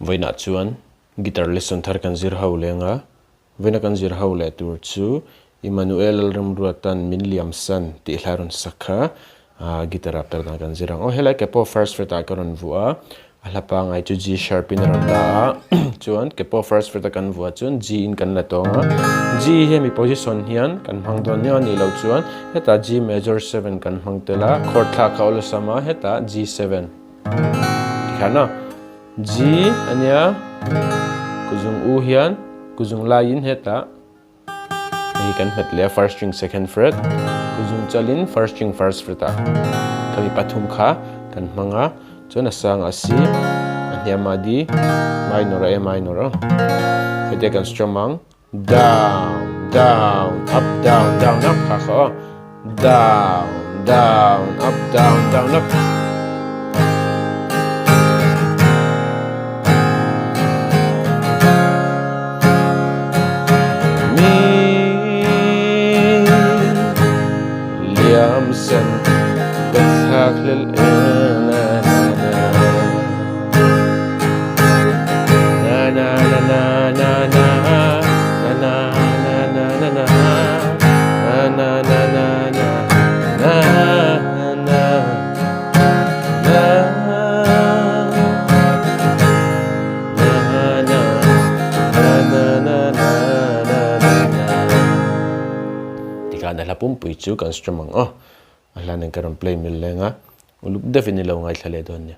voina chuan guitar lesson thar kan zir ho lenga voina kan zir ho le tur chu Emmanuel Lalremruata min liamsan ti hlarun sakha guitar Perhdan kan zirang helai kepo first fret a karon vua alapa ngai chu G sharp in randa chuan kepo first fret kan vua chuan G in kan la tonga G hemi position hian kan hmang don ne ani lo chuan heta G major 7 kan hmang tela chord thla khaul sama heta G7 khana G ania kuzung u hian kuzung lain heta hi kan met le first string second fret kuzung chalin first string first fret a kami pathum kha kan hmanga chuan asang asi aniama di minor a minor hete kan strumang down down up down up kha kha down down up down up liamsan بضحك للإنا نا نا نا نا نا نا نا نا نا pumpui chu kan strumang ala nang karon play mil lenga uluk definitely lo ngai thlale don nya